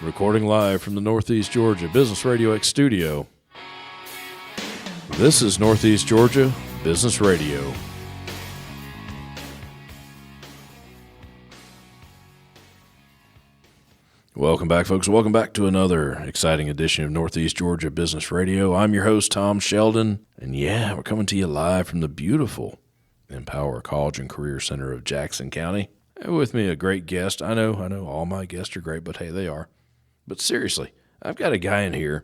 Recording live from the Northeast Georgia Business RadioX studio. This is Northeast Georgia Business Radio. Welcome back, folks. Welcome back to another exciting edition of Northeast Georgia Business Radio. I'm your host, Tom Sheldon, and we're coming to you live from the beautiful Empower College and Career Center of Jackson County. And with me, a great guest. I know all my guests are great, but hey, they are. But seriously, I've got a guy in here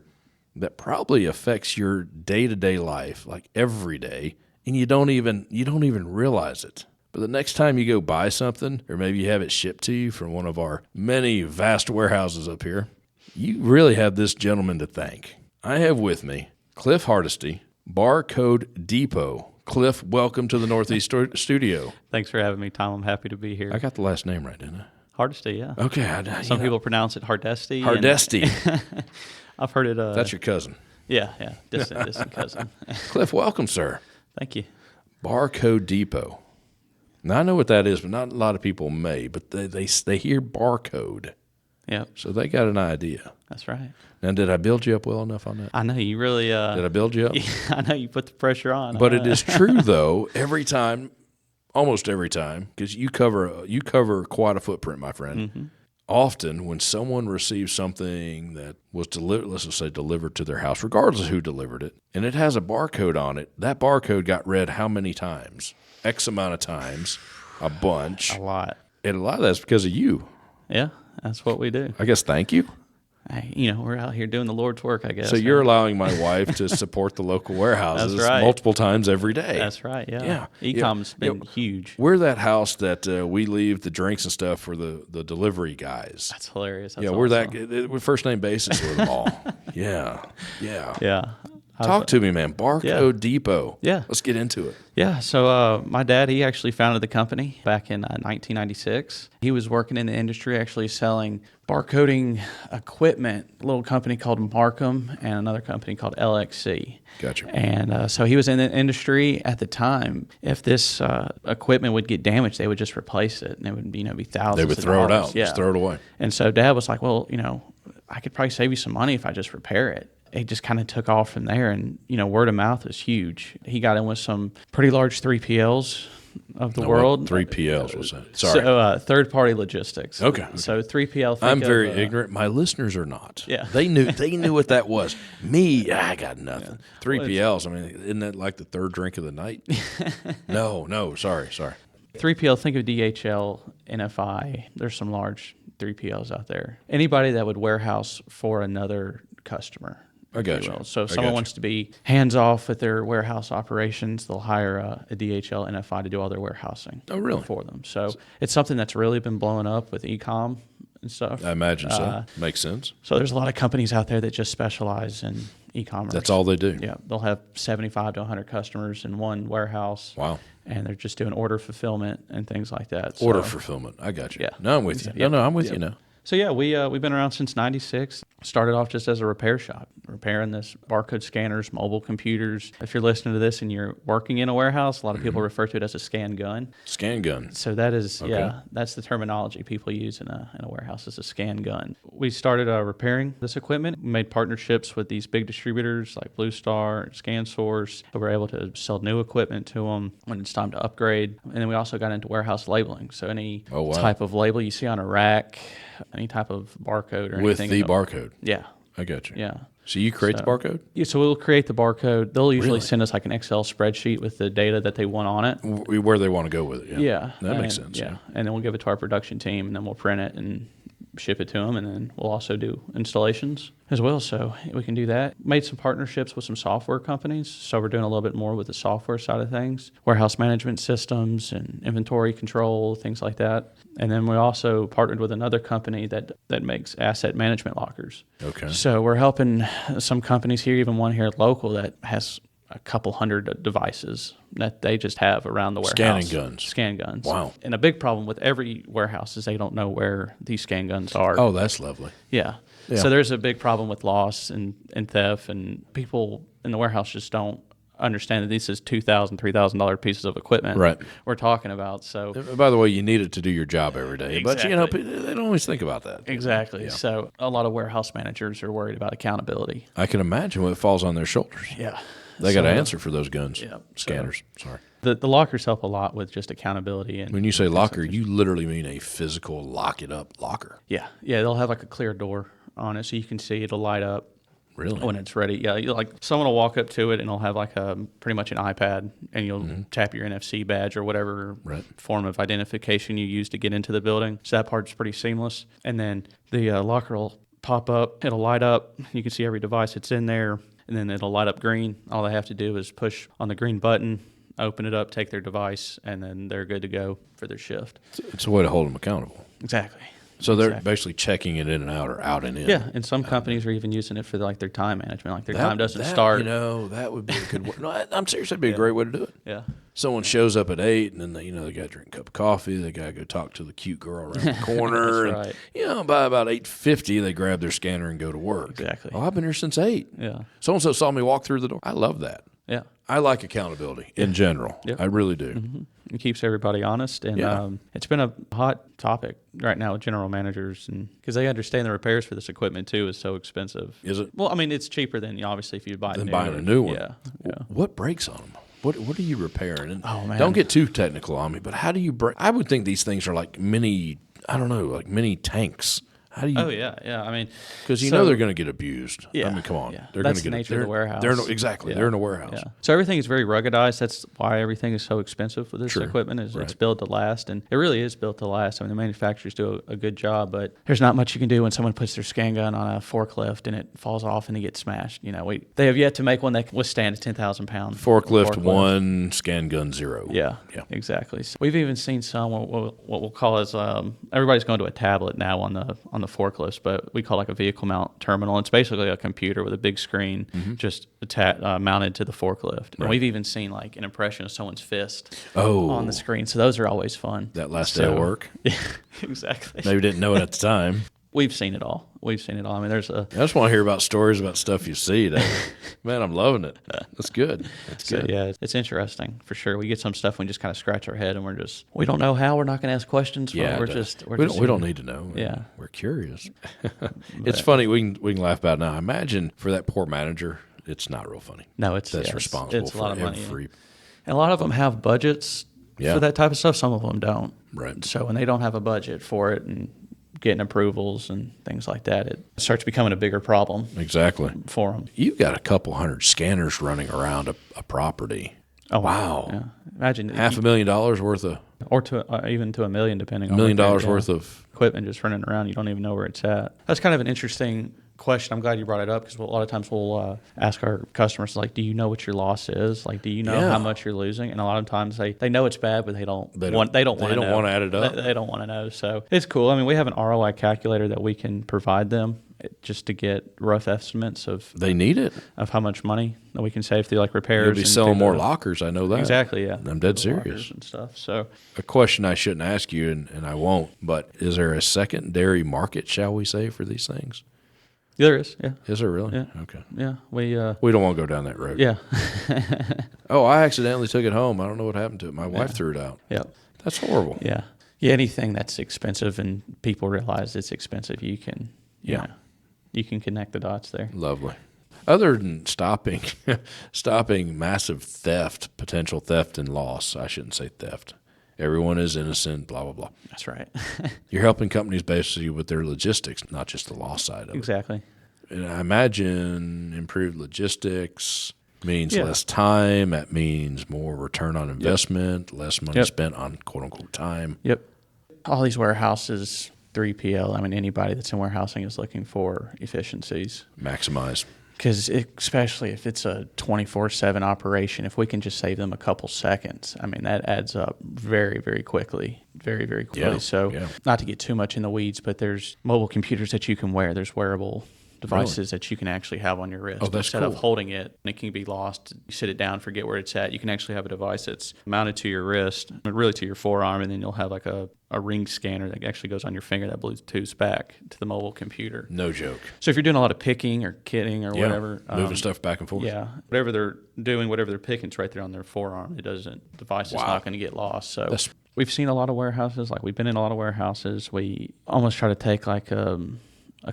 that probably affects your day-to-day life, like every day, and you don't even realize it. But the next time you go buy something, or maybe you have it shipped to you from one of our many vast warehouses up here, you really have this gentleman to thank. I have with me Cliff Hardesty, Barcode Depot. Cliff, welcome to the Northeast Studio. Thanks for having me, Tom. I'm happy to be here. I got the last name right, didn't I? Hardesty, yeah. Okay. Some people pronounce it Hardesty. Hardesty. I've heard it. That's your cousin. Yeah. Distant cousin. Cliff, welcome, sir. Thank you. Barcode Depot. Now, I know what that is, but not a lot of people may, but they hear barcode. Yep. So they got an idea. That's right. Now, did I build you up well enough on that? I know you really... Did I build you up? I know you put the pressure on. But it is true, though, almost every time, because you cover quite a footprint, my friend. Mm-hmm. Often, when someone receives something that was delivered to their house, regardless of who delivered it, and it has a barcode on it, that barcode got read how many times? X amount of times, a bunch. A lot. And a lot of that's because of you. Yeah, that's what we do. I guess thank you. Hey, we're out here doing the Lord's work, I guess. So you're allowing my wife to support the local warehouses multiple times every day. That's right, yeah. E-com's been huge. We're that house that we leave the drinks and stuff for the delivery guys. That's hilarious. That's we're awesome. we're first name basis with them all. Yeah. Talk to me, man. Barcode Depot. Yeah. Let's get into it. Yeah, so my dad, he actually founded the company back in 1996. He was working in the industry actually selling barcoding equipment, a little company called Markham and another company called LXC. Gotcha. And so he was in the industry at the time. If this equipment would get damaged, they would just replace it, and it would be thouusand of dollars. They would throw it out, just throw it away. And so Dad was like, well, I could probably save you some money if I just repair it. It just kind of took off from there, and word of mouth is huge. He got in with some pretty large 3PLs of the world. What 3PLs was that? Sorry. So third-party logistics. Okay. So 3PL. I'm very ignorant. My listeners are not. Yeah. They knew what that was. Me, I got nothing. 3PLs. I mean, isn't that like the third drink of the night? No. Sorry. 3PL. Think of DHL, NFI. There's some large 3PLs out there. Anybody that would warehouse for another customer. I got you. So if someone wants to be hands-off with their warehouse operations, they'll hire a DHL NFI to do all their warehousing for them. So it's something that's really been blowing up with e-com and stuff. I imagine so. Makes sense. So there's a lot of companies out there that just specialize in e-commerce. That's all they do. Yeah. They'll have 75 to 100 customers in one warehouse. Wow. And they're just doing order fulfillment and things like that. Order fulfillment. I got you. Yeah. No, I'm with you. No, I'm with you now. So we've been around since '96. Started off just as a repair shop, repairing this barcode scanners, mobile computers. If you're listening to this and you're working in a warehouse, a lot of people refer to it as a scan gun. Scan gun. So that is, that's the terminology people use in a warehouse, is a scan gun. We started repairing this equipment. We made partnerships with these big distributors like Blue Star, ScanSource. So we're able to sell new equipment to them when it's time to upgrade. And then we also got into warehouse labeling. So any type of label you see on a rack, any type of barcode or anything. With the barcode. Yeah. I got you. Yeah. So you create the barcode? Yeah, so we'll create the barcode. They'll usually send us like an Excel spreadsheet with the data that they want on it. Where they want to go with it. Yeah. That makes sense. Yeah. And then we'll give it to our production team, and then we'll print it and ship it to them, and then we'll also do installations as well. So we can do that. Made some partnerships with some software companies. So we're doing a little bit more with the software side of things, warehouse management systems and inventory control, things like that. And then we also partnered with another company that makes asset management lockers. Okay. So we're helping some companies here, even one here local that has a couple hundred devices that they just have around the warehouse. Scan guns. Wow. And a big problem with every warehouse is they don't know where these scan guns are. Oh, that's lovely. Yeah. So there's a big problem with loss and theft, and people in the warehouse just don't understand that this is $2,000, $3,000 pieces of equipment Right. we're talking about. So By the way, you need it to do your job every day. Exactly. But, they don't always think about that. exactly. Yeah. So a lot of warehouse managers are worried about accountability. I can imagine what falls on their shoulders. Yeah. They got to answer for those guns. Yeah. Scanners. Sorry. The lockers help a lot with just accountability. And When you say locker, you literally mean a physical lock it up locker. yeah, they'll have like a clear door on it so you can see it'll light up. Really? When it's ready, yeah. Like someone will walk up to it and it'll have like pretty much an iPad, and you'll tap your NFC badge or whatever form of identification you use to get into the building. So that part's pretty seamless. And then the locker will pop up, it'll light up. You can see every device that's in there, and then it'll light up green. All they have to do is push on the green button, open it up, take their device, and then they're good to go for their shift. It's a way to hold them accountable. Exactly. So they're basically checking it in and out or out and in. Yeah, and some companies are even using it for their time management. Like their time doesn't start. That would be a good way. No, I'm serious. That'd be a great way to do it. Yeah. Someone shows up at 8, and then they got to drink a cup of coffee. They got to go talk to the cute girl around the corner. That's and, right. By about 8:50, they grab their scanner and go to work. Exactly. Oh, I've been here since 8. Yeah. So-and-so saw me walk through the door. I love that. Yeah. I like accountability in general. Yep. I really do. Mm-hmm. It keeps everybody honest, and it's been a hot topic right now with general managers, and because they understand the repairs for this equipment too is so expensive. Is it? Well, I mean, it's cheaper than obviously if you buy Buying a new one. Yeah. What breaks on them? What are you repairing? And Oh, man. don't get too technical on me, but how do you break? I would think these things are like mini tanks. How do you? Oh yeah. I mean, Because so- they're going to get abused. Yeah, I mean, come on. yeah. They're That's going to the get nature of the warehouse. Exactly. Yeah. They're in a warehouse. Yeah. So everything is very ruggedized. That's why everything is so expensive with this Sure. equipment. Is Right. It's built to last, and it really is built to last. I mean, the manufacturers do a good job, but there's not much you can do when someone puts their scan gun on a forklift and it falls off and it gets smashed. They have yet to make one that can withstand a 10,000-pound Forklift 1, scan gun 0. Yeah, exactly. So we've even seen some what we'll call as everybody's going to a tablet now on the forklifts, but we call like a vehicle mount terminal. It's basically a computer with a big screen just mounted to the forklift. And we've even seen like an impression of someone's fist on the screen. So those are always fun. That last day of work. Yeah, exactly. Maybe didn't know it at the time. We've seen it all. I mean, I just want to hear about stories about stuff you see. Man, I'm loving it. That's good. That's good. So, yeah, it's interesting for sure. We get some stuff we just kind of scratch our head and we don't know how. We're not going to ask questions. Yeah, we don't need to know. Yeah, we're curious. It's funny. We can laugh about it now. Imagine for that poor manager, it's not real funny. No, that's responsible it's a for lot of money. every. And a lot of them have budgets for that type of stuff. Some of them don't. Right. So when they don't have a budget for it and getting approvals and things like that, it starts becoming a bigger problem. Exactly. For them. You've got a couple hundred scanners running around a property. Oh wow! Yeah. Imagine $500,000 worth of, or even to $1 million, depending on $1 million worth of equipment just running around. You don't even know where it's at. That's kind of an interesting question. I'm glad you brought it up because a lot of times we'll ask our customers, like, do you know what your loss is? Like, do you know how much you're losing? And a lot of times they know it's bad, but they don't want to add it up. They don't want to know. So it's cool. I mean, we have an ROI calculator that we can provide them just to get rough estimates of. They need it. Of how much money that we can save through like repairs. You'll be selling more lockers. I know that. Exactly. Yeah. I'm dead serious. And stuff. So a question I shouldn't ask you, and I won't, but is there a secondary market, shall we say, for these things? There is, yeah. Is there really? Yeah. Okay. Yeah, we don't want to go down that road. Yeah. Oh, I accidentally took it home. I don't know what happened to it. My wife threw it out. Yeah. That's horrible. Yeah. Yeah. Anything that's expensive and people realize it's expensive, you can connect the dots there. Lovely. Other than stopping massive theft, potential theft and loss, I shouldn't say theft. Everyone is innocent, blah, blah, blah. That's right. You're helping companies basically with their logistics, not just the loss side of it. Exactly. And I imagine improved logistics means less time. That means more return on investment, less money spent on quote-unquote time. Yep. All these warehouses, 3PL, I mean, anybody that's in warehousing is looking for efficiencies. Maximize. Because especially if it's a 24/7 operation, if we can just save them a couple seconds, I mean, that adds up very, very quickly. Very, very quickly. Not to get too much in the weeds, but there's mobile computers that you can wear. There's wearable devices that you can actually have on your wrist. Oh, that's Instead cool. of holding it, and it can be lost. You sit it down, forget where it's at. You can actually have a device that's mounted to your wrist, really to your forearm, and then you'll have like a ring scanner that actually goes on your finger that Bluetooths back to the mobile computer. No joke. So if you're doing a lot of picking or kitting or whatever. Moving stuff back and forth. Yeah. Whatever they're doing, whatever they're picking, it's right there on their forearm. The device is not going to get lost. So we've seen a lot of warehouses. Like we've been in a lot of warehouses. We almost try to take like a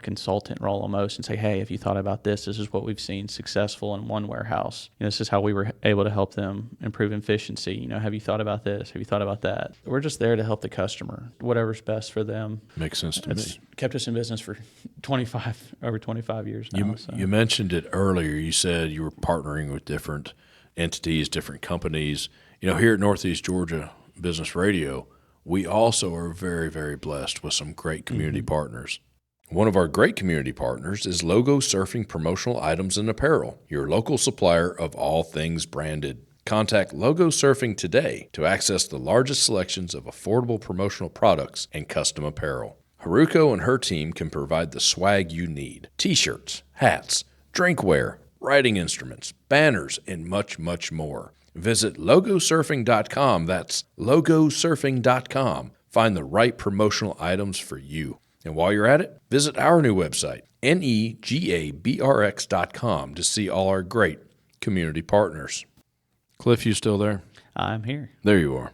consultant role almost and say, hey, if you thought about this is what we've seen successful in one warehouse. This is how we were able to help them improve efficiency. Have you thought about this? Have you thought about that? We're just there to help the customer, whatever's best for them. Makes sense to me. Kept us in business for over 25 years now. You mentioned it earlier. You said you were partnering with different entities, different companies. Here at Northeast Georgia Business Radio, we also are very, very blessed with some great community partners. One of our great community partners is Logo Surfing Promotional Items and Apparel, your local supplier of all things branded. Contact Logo Surfing today to access the largest selections of affordable promotional products and custom apparel. Haruko and her team can provide the swag you need: t-shirts, hats, drinkware, writing instruments, banners, and much, much more. Visit logosurfing.com. That's logosurfing.com. Find the right promotional items for you. And while you're at it, visit our new website, negabrx.com, to see all our great community partners. Cliff, you still there? I'm here. There you are.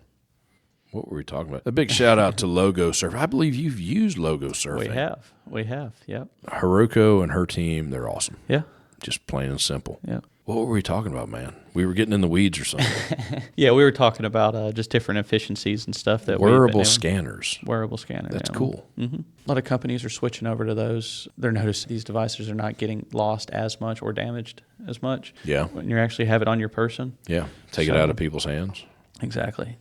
What were we talking about? A big shout out to Logo Surfing. I believe you've used Logo Surfing. We have. Yep. Haruko and her team, they're awesome. Yeah. Just plain and simple. Yeah. What were we talking about, man? We were getting in the weeds or something. Yeah, we were talking about just different efficiencies and stuff that wearable scanners. Wearable scanners. That's cool. Mm-hmm. A lot of companies are switching over to those. They're noticing these devices are not getting lost as much or damaged as much. Yeah. When you actually have it on your person. Yeah. Take it out of people's hands. Exactly.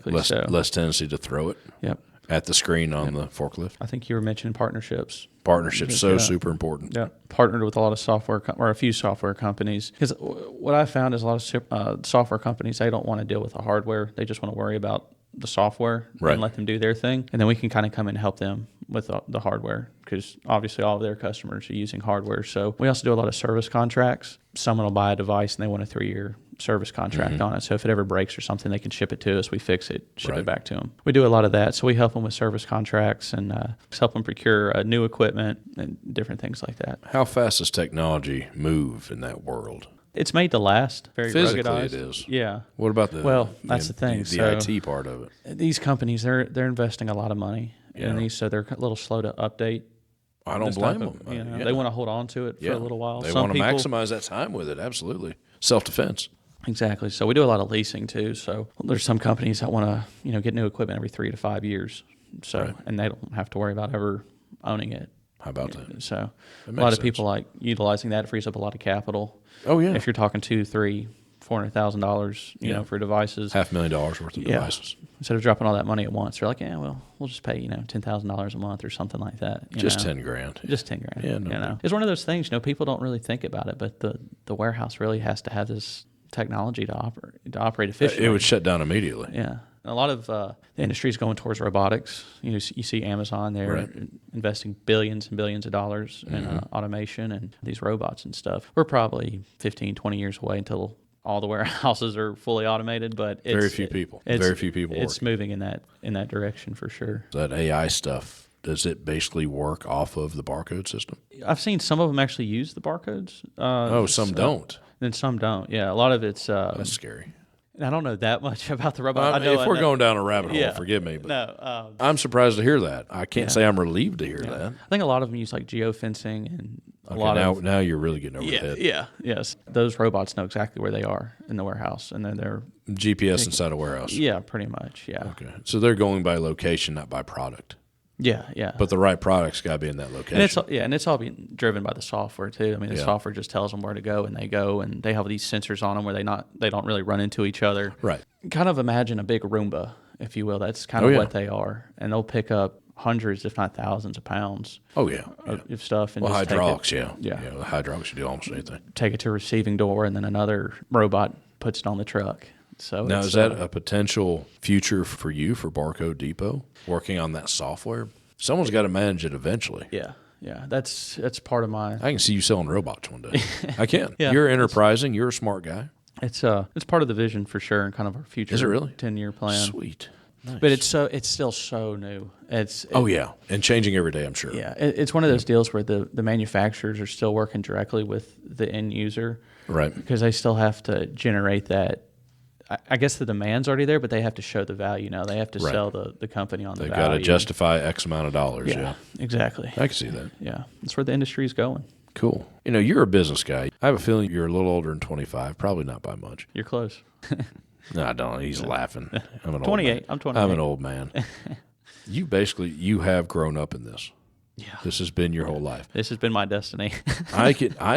Less tendency to throw it. Yep. At the screen on the forklift. I think you were mentioning partnerships. Partnerships, super important. Yeah, partnered with a lot of software or a few software companies. Because what I found is a lot of software companies, they don't want to deal with the hardware. They just want to worry about the software and let them do their thing. And then we can kind of come in and help them with the hardware, because obviously all of their customers are using hardware. So we also do a lot of service contracts. Someone will buy a device and they want a 3-year service contract on it. So if it ever breaks or something, they can ship it to us. We fix it, ship it back to them. We do a lot of that. So we help them with service contracts and help them procure new equipment and different things like that. How fast does technology move in that world? It's made to last. Very physically ruggedized. It is. Yeah. What about that's the thing. The IT part of it? These companies, they're investing a lot of money in these, so they're a little slow to update. I don't blame them. They want to hold on to it for a little while. They want to maximize that time with it. Absolutely. Self-defense. Exactly. So we do a lot of leasing too. So there's some companies that want to, get new equipment every 3 to 5 years. So and they don't have to worry about ever owning it. How about that? So a lot of people like utilizing that. It frees up a lot of capital. Oh yeah. If you're talking $200,000, $400,000, you know, for devices, $500,000 worth of devices. Instead of dropping all that money at once, they're like, yeah, well, we'll just pay $10,000 a month or something like that. Just $10,000. Just $10,000. Yeah, no. It's one of those things. People don't really think about it, but the warehouse really has to have this technology to operate efficiently. It would shut down immediately. Yeah. And a lot of the industry is going towards robotics. You see Amazon there investing billions and billions of dollars in automation and these robots and stuff. We're probably 15, 20 years away until all the warehouses are fully automated, but it's, very few people. It's moving in that direction for sure. That AI stuff, does it basically work off of the barcode system? I've seen some of them actually use the barcodes. Some don't. And some don't. Yeah, a lot of it's that's scary. I don't know that much about the robot. If we're going down a rabbit hole, forgive me, but I'm surprised to hear that. I can't say I'm relieved to hear that. I think a lot of them use like geofencing and now you're really getting over the head. Yes. Those robots know exactly where they are in the warehouse, and then they're GPS inside a warehouse. Yeah, pretty much. Yeah. Okay, so they're going by location, not by product. Yeah. But the right product's got to be in that location. And it's all being driven by the software too. I mean, the software just tells them where to go, and they have these sensors on them where they don't really run into each other. Right. Kind of imagine a big Roomba, if you will. That's kind of what they are, and they'll pick up hundreds, if not thousands, of pounds. Oh yeah. Of stuff. And hydraulics. The hydraulics should do almost anything. Take it to a receiving door, and then another robot puts it on the truck. So now, is that a potential future for you for Barcode Depot, working on that software? Someone's got to manage it eventually. Yeah. Yeah. That's part of my. I can see you selling robots one day. I can. Yeah, You're enterprising. You're a smart guy. It's part of the vision for sure, and kind of our future. Is it really? 10-year plan? Sweet. Nice. But it's still so new. Oh yeah, and changing every day, I'm sure. Yeah, it's one of those deals where the manufacturers are still working directly with the end user, Right. because they still have to generate that. I guess the demand's already there, but they have to show the value now. They have to sell the company on the value. They've got to justify X amount of dollars. Yeah, exactly. I can see that. Yeah, that's where the industry is going. Cool. You're a business guy. I have a feeling you're a little older than 25, probably not by much. You're close. No, I don't. He's laughing. I'm an 28. Old man. I'm 28. I'm an old man. You have grown up in this. Yeah. This has been your whole life. This has been my destiny. I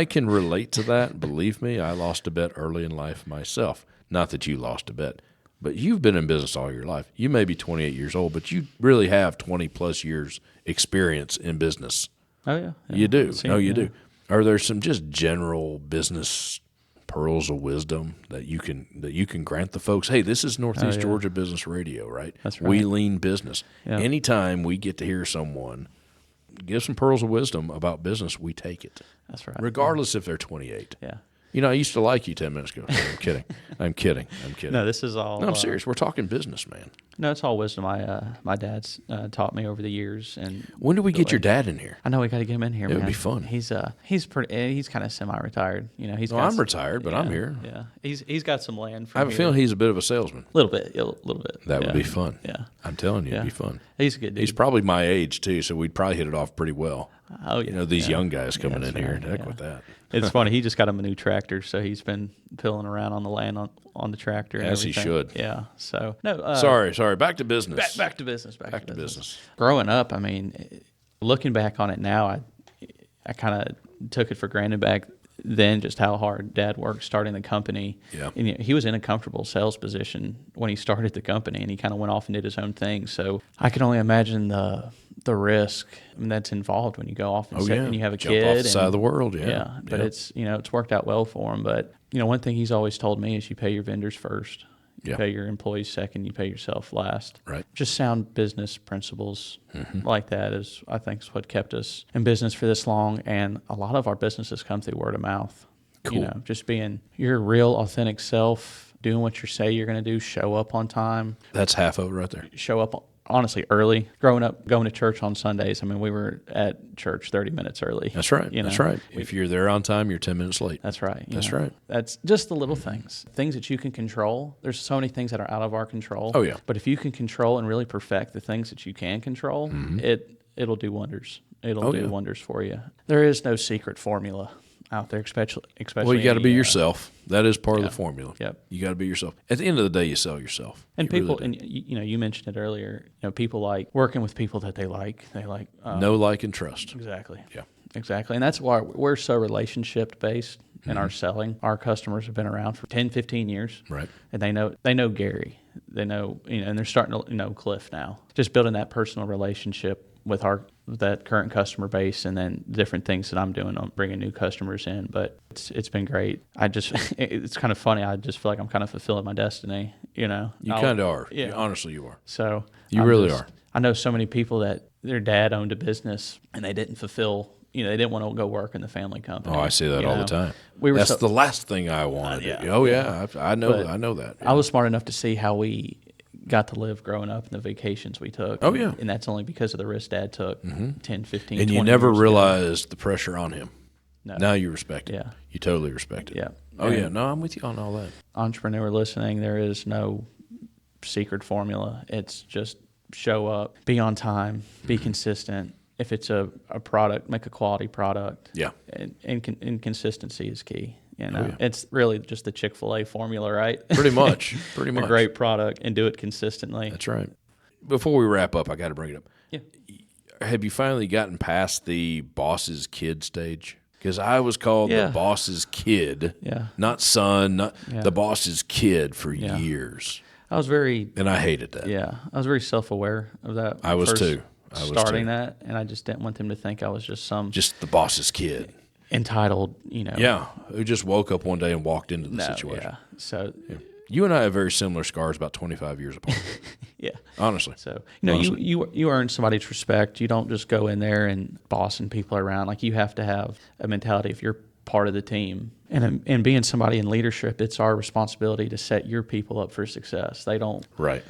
can relate to that. Believe me, I lost a bet early in life myself. Not that you lost a bet, but you've been in business all your life. You may be 28 years old, but you really have 20 plus years experience in business. Oh yeah. You do. You do. Are there some just general business pearls of wisdom that you can grant the folks? Hey, this is Northeast Georgia Business Radio, right? That's right. We lean business. Yeah. Anytime we get to hear someone give some pearls of wisdom about business, we take it. That's right. Regardless if they're 28. Yeah. I used to like you 10 minutes ago. I'm kidding. I'm kidding. No, this is all. No, I'm serious. We're talking business, man. No, it's all wisdom. My dad's taught me over the years. And when do we get your dad in here? I know we got to get him in here. It would be fun. He's kind of semi-retired. I'm retired, but I'm here. Yeah, he's got some land. I have a feeling he's a bit of a salesman. A little bit. That would be fun. Yeah, I'm telling you, it'd be fun. He's a good dude. He's probably my age too, so we'd probably hit it off pretty well. Oh yeah. These young guys coming in here. Right. Heck with that. It's funny. He just got him a new tractor, so he's been pilling around on the land on the tractor. As and he should. Yeah. So no. Sorry. Back to business. Back to business. Back to business. business. Growing up, I mean, looking back on it now, I kind of took it for granted back then just how hard Dad worked starting the company. Yeah. And he was in a comfortable sales position when he started the company, and he kind of went off and did his own thing. So I can only imagine the risk that's involved when you go off and you have a Jump kid. off the side of the world, Yeah. But it's worked out well for him. But one thing he's always told me is you pay your vendors first. You pay your employees second. You pay yourself last. Right. Just sound business principles like that is, I think, is what kept us in business for this long. And a lot of our businesses come through word of mouth. Cool. Just being your real, authentic self, doing what you say you're going to do, show up on time. That's half of it right there. Show up, honestly, early. Growing up, going to church on Sundays, I mean, we were at church 30 minutes early. That's right. That's right. If you're there on time, you're 10 minutes late. That's right. That's right. That's just the little things that you can control. There's so many things that are out of our control. Oh, yeah. But if you can control and really perfect the things that you can control, it'll do wonders. It'll do wonders for you. There is no secret formula out there, especially. Well, you got to be yourself. That is part of the formula. Yep. You got to be yourself. At the end of the day, you sell yourself. And you people, really do. and you mentioned it earlier. People like working with people that they like. They like know, like, and trust. Exactly. Yeah. Exactly. And that's why we're so relationship based in our selling. Our customers have been around for 10, 15 years. Right. And they know Gary. They know, and they're starting to know Cliff now. Just building that personal relationship with that current customer base, and then different things that I'm doing on bringing new customers in. But it's been great. It's kind of funny. I just feel like I'm kind of fulfilling my destiny. You kind of are. Yeah. Honestly, you are. So you really are. I know so many people that their dad owned a business and they didn't fulfill. They didn't want to go work in the family company. Oh, I see that all the time. That's the last thing I wanted to do. Oh yeah, I know that. Yeah. I was smart enough to see how we got to live growing up and the vacations we took. Oh yeah. And that's only because of the risk Dad took 10, 15, and 20 you never years realized the pressure on him. No. Now you respect it. Yeah. You totally respect it. Yeah. Oh yeah. No, I'm with you on all that. Entrepreneur listening, there is no secret formula. It's just show up, be on time, be consistent. If it's a product, make a quality product. Yeah. And consistency is key. It's really just the Chick-fil-A formula, right? Pretty much. A great product and do it consistently. That's right. Before we wrap up, I got to bring it up. Yeah. Have you finally gotten past the boss's kid stage? Because I was called the boss's kid, not son, not the boss's kid for years. I was very... And I hated that. Yeah. I was very self-aware of that. I was too. Starting that, and I just didn't want them to think I was just the boss's kid. Entitled, Yeah, who just woke up one day and walked into the situation. Yeah. So You and I have very similar scars, about 25 years apart. Yeah. Honestly. So, you earn somebody's respect. You don't just go in there and bossing people around. Like, you have to have a mentality if you're part of the team. And being somebody in leadership, it's our responsibility to set your people up for success. They don't. Right.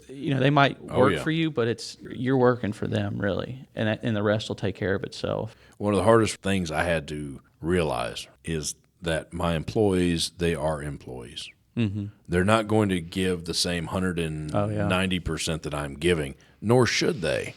They might work yeah. for you, but you're working for them, really. And the rest will take care of itself. One of the hardest things I had to realize is that my employees, they are employees. Mm-hmm. They're not going to give the same 190% that I'm giving, nor should they.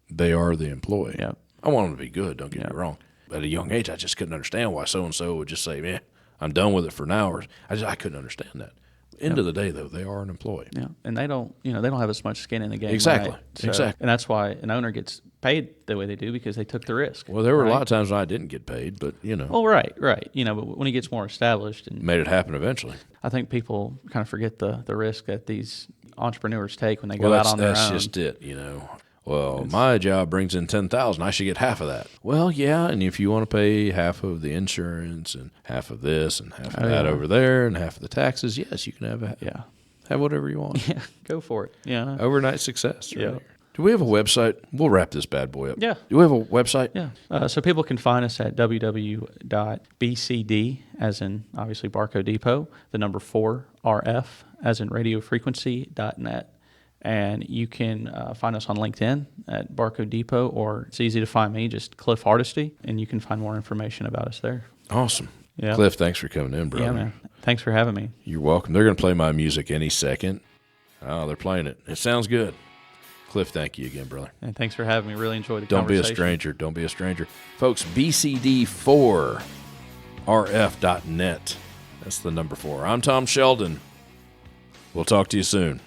They are the employee. Yep. I want them to be good, don't get me wrong. At a young age, I just couldn't understand why so-and-so would just say, man, I'm done with it for now. Or I couldn't understand that. End of the day, though, they are an employee. Yeah, and they don't have as much skin in the game. Exactly, right? So, exactly. And that's why an owner gets paid the way they do, because they took the risk. Well, there were a lot of times when I didn't get paid, but, Well, right. But when he gets more established. And made it happen eventually. I think people kind of forget the risk that these entrepreneurs take when they go out on their own. That's just it, Well, my job brings in $10,000. I should get half of that. Well, yeah, and if you want to pay half of the insurance and half of this and half of that over there and half of the taxes, yes, you can have whatever you want. Yeah, go for it. Yeah, overnight success. Right? Yeah. Do we have a website? We'll wrap this bad boy up. Yeah. Do we have a website? Yeah. So people can find us at www.bcd, as in obviously Barcode Depot, the number 4RF, as in radiofrequency.net. And you can find us on LinkedIn at Barcode Depot, or it's easy to find me, just Cliff Hardesty, and you can find more information about us there. Awesome. Yeah. Cliff, thanks for coming in, brother. Yeah, man. Thanks for having me. You're welcome. They're going to play my music any second. Oh, they're playing it. It sounds good. Cliff, thank you again, brother. And thanks for having me. Really enjoyed the Don't conversation. be a stranger. Don't be a stranger. Folks, BCD4RF.net. That's the number 4. I'm Tom Sheldon. We'll talk to you soon.